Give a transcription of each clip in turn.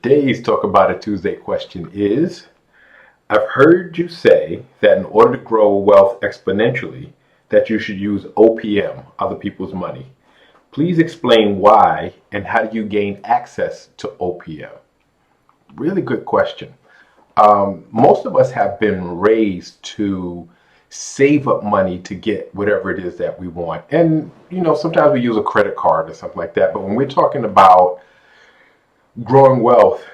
Today's Talk About It Tuesday question is, I've heard you say that in order to grow wealth exponentially, that you should use OPM, other people's money. Please explain why and how do you gain access to OPM? Really good question. Most of us have been raised to save up money to get whatever it is that we want. And, sometimes we use a credit card or something like that. But when we're talking about growing wealth,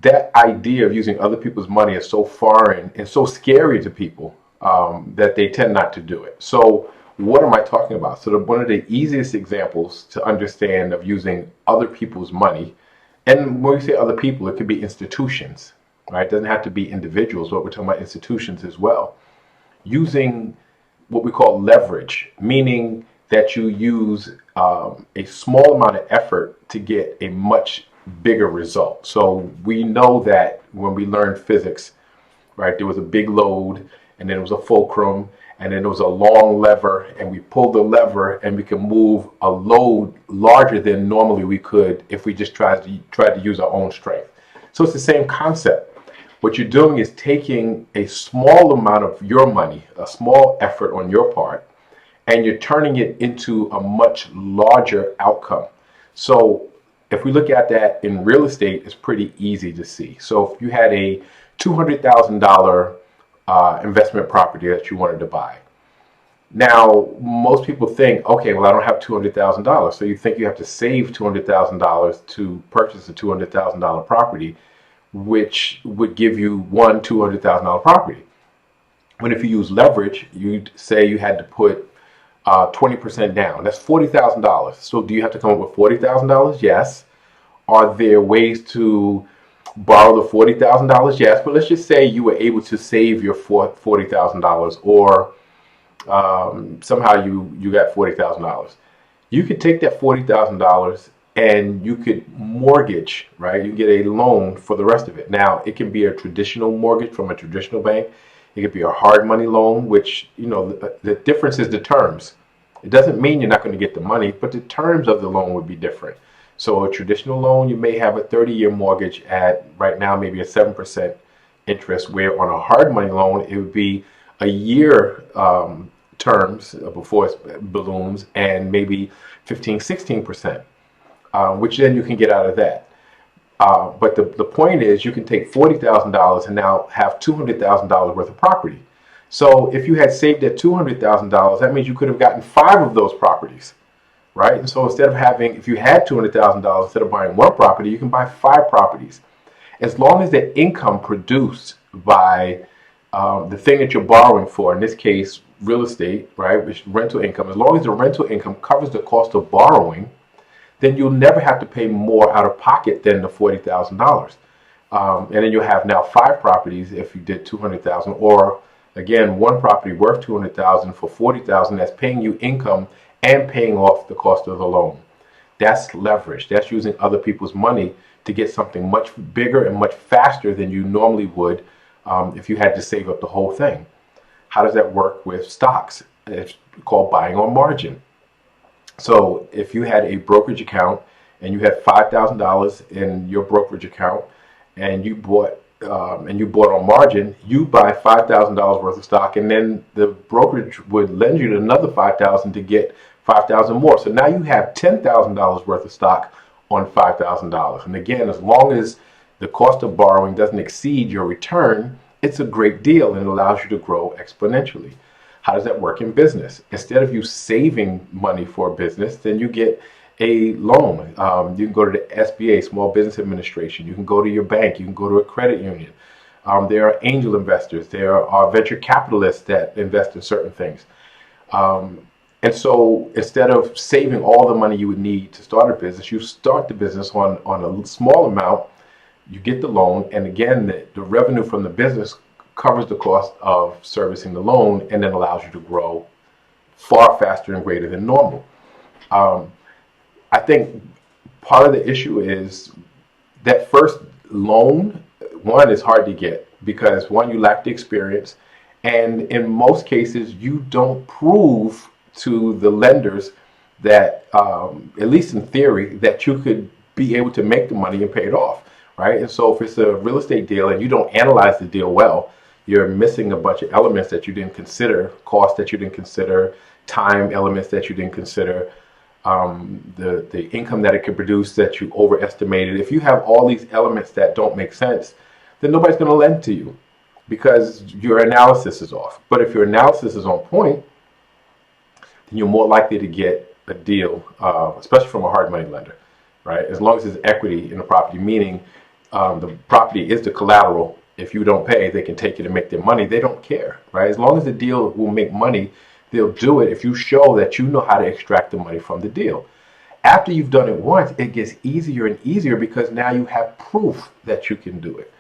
that idea of using other people's money is so foreign and so scary to people that they tend not to do it. So what am I talking about? So one of the easiest examples to understand of using other people's money, and when we say other people, it could be institutions, right? It doesn't have to be individuals, but we're talking about institutions as well. Using what we call leverage, meaning that you use a small amount of effort to get a much bigger result. So we know that when we learned physics, right, there was a big load, and then it was a fulcrum, and then there was a long lever, and we pulled the lever, and we can move a load larger than normally we could if we just tried to use our own strength. So it's the same concept. What you're doing is taking a small amount of your money, a small effort on your part, and you're turning it into a much larger outcome. So if we look at that in real estate, it's pretty easy to see. So if you had a $200,000 investment property that you wanted to buy. Now, most people think, okay, well, I don't have $200,000. So you think you have to save $200,000 to purchase a $200,000 property, which would give you one $200,000 property. When if you use leverage, you'd say you had to put 20% down. That's $40,000. So do you have to come up with $40,000? Yes. Are there ways to borrow the $40,000? Yes. But let's just say you were able to save your $40,000, or somehow you got $40,000. You could take that $40,000 and you could mortgage, right? You get a loan for the rest of it. Now, it can be a traditional mortgage from a traditional bank. It could be a hard money loan, which, the difference is the terms. It doesn't mean you're not going to get the money, but the terms of the loan would be different. So a traditional loan, you may have a 30-year mortgage at right now maybe a 7% interest, where on a hard money loan, it would be a year terms before it balloons and maybe 15, 16%, which then you can get out of that. But the point is, you can take $40,000 and now have $200,000 worth of property. So if you had saved that $200,000, that means you could have gotten 5 of those properties, right? And so instead of if you had $200,000, instead of buying one property, you can buy 5 properties. As long as the income produced by the thing that you're borrowing for, in this case, real estate, right, which is rental income, as long as the rental income covers the cost of borrowing, then you'll never have to pay more out of pocket than the $40,000. And then you'll have now 5 properties if you did $200,000, or again, one property worth $200,000 for $40,000 that's paying you income and paying off the cost of the loan. That's leverage. That's using other people's money to get something much bigger and much faster than you normally would if you had to save up the whole thing. How does that work with stocks? It's called buying on margin. So if you had a brokerage account and you had $5,000 in your brokerage account, and you bought on margin, you buy $5,000 worth of stock, and then the brokerage would lend you another $5,000 to get $5,000 more. So now you have $10,000 worth of stock on $5,000. And again, as long as the cost of borrowing doesn't exceed your return, it's a great deal and it allows you to grow exponentially. How does that work in business? Instead of you saving money for a business, then you get a loan. You can go to the SBA, Small Business Administration. You can go to your bank. You can go to a credit union. There are angel investors. There are venture capitalists that invest in certain things. And so instead of saving all the money you would need to start a business, you start the business on a small amount. You get the loan. And again, the revenue from the business covers the cost of servicing the loan and then allows you to grow far faster and greater than normal. I think part of the issue is that first loan, one, is hard to get because, one, you lack the experience, and in most cases, you don't prove to the lenders that, at least in theory, that you could be able to make the money and pay it off. right? And so if it's a real estate deal and you don't analyze the deal well, you're missing a bunch of elements that you didn't consider, cost that you didn't consider, time elements that you didn't consider, the income that it could produce that you overestimated. If you have all these elements that don't make sense, then nobody's going to lend to you because your analysis is off. But if your analysis is on point, then you're more likely to get a deal, especially from a hard money lender, right? As long as there's equity in the property, meaning the property is the collateral. If you don't pay, they can take it and make their money. They don't care, right? As long as the deal will make money, they'll do it if you show that you know how to extract the money from the deal. After you've done it once, it gets easier and easier because now you have proof that you can do it.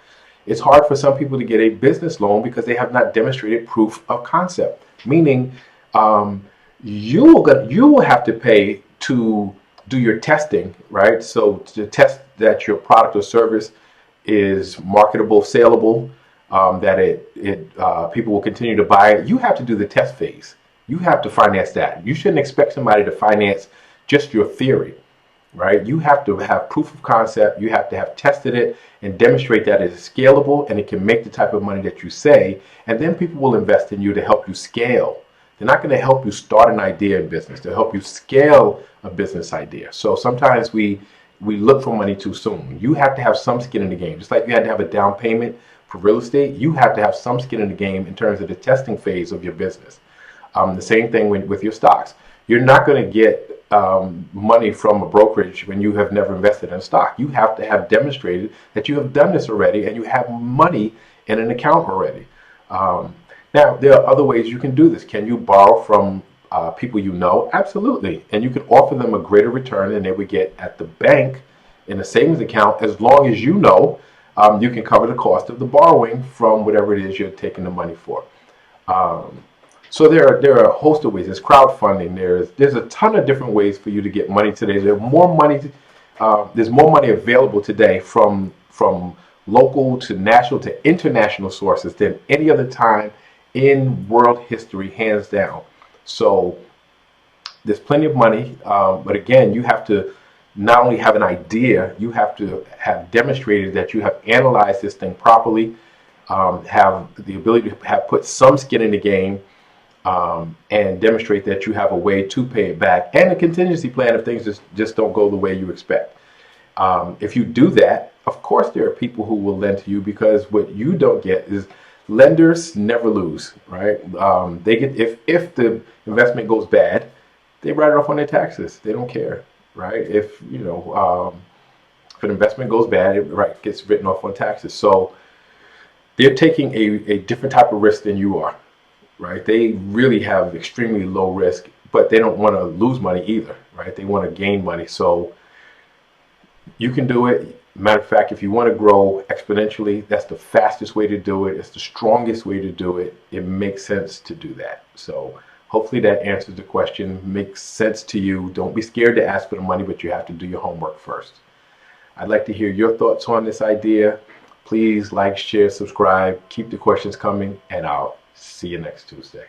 It's hard for some people to get a business loan because they have not demonstrated proof of concept, meaning you will have to pay to do your testing, right? So to test that your product or service is marketable, saleable, that people will continue to buy it. You have to do the test phase. You have to finance that. You shouldn't expect somebody to finance just your theory, right? You have to have proof of concept. You have to have tested it and demonstrate that it is scalable and it can make the type of money that you say. And then people will invest in you to help you scale. They're not going to help you start an idea in business. They'll help you scale a business idea. So sometimes we look for money too soon. You have to have some skin in the game. Just like you had to have a down payment for real estate, you have to have some skin in the game in terms of the testing phase of your business. The same thing with your stocks. You're not going to get money from a brokerage when you have never invested in stock. You have to have demonstrated that you have done this already and you have money in an account already. Now, there are other ways you can do this. Can you borrow from people you know? Absolutely. And you can offer them a greater return than they would get at the bank in a savings account, as long as you know you can cover the cost of the borrowing from whatever it is you're taking the money for. So there are a host of ways. There's crowdfunding. There's a ton of different ways for you to get money today. There's more money available today from local to national to international sources than any other time in world history, hands down. So there's plenty of money, but again, you have to not only have an idea, you have to have demonstrated that you have analyzed this thing properly, have the ability to have put some skin in the game, and demonstrate that you have a way to pay it back, and a contingency plan if things just don't go the way you expect. If you do that, of course there are people who will lend to you, because what you don't get is lenders never lose, right? They get, if the investment goes bad, they write it off on their taxes. They don't care, right? If if an investment goes bad, it gets written off on taxes. So they're taking a different type of risk than you are, right? They really have extremely low risk, but they don't want to lose money either, right? They want to gain money. So you can do it. Matter of fact, if you want to grow exponentially, that's the fastest way to do it. It's the strongest way to do it. It makes sense to do that. So hopefully that answers the question, makes sense to you. Don't be scared to ask for the money, but you have to do your homework first. I'd like to hear your thoughts on this idea. Please like, share, subscribe, keep the questions coming, and I'll see you next Tuesday.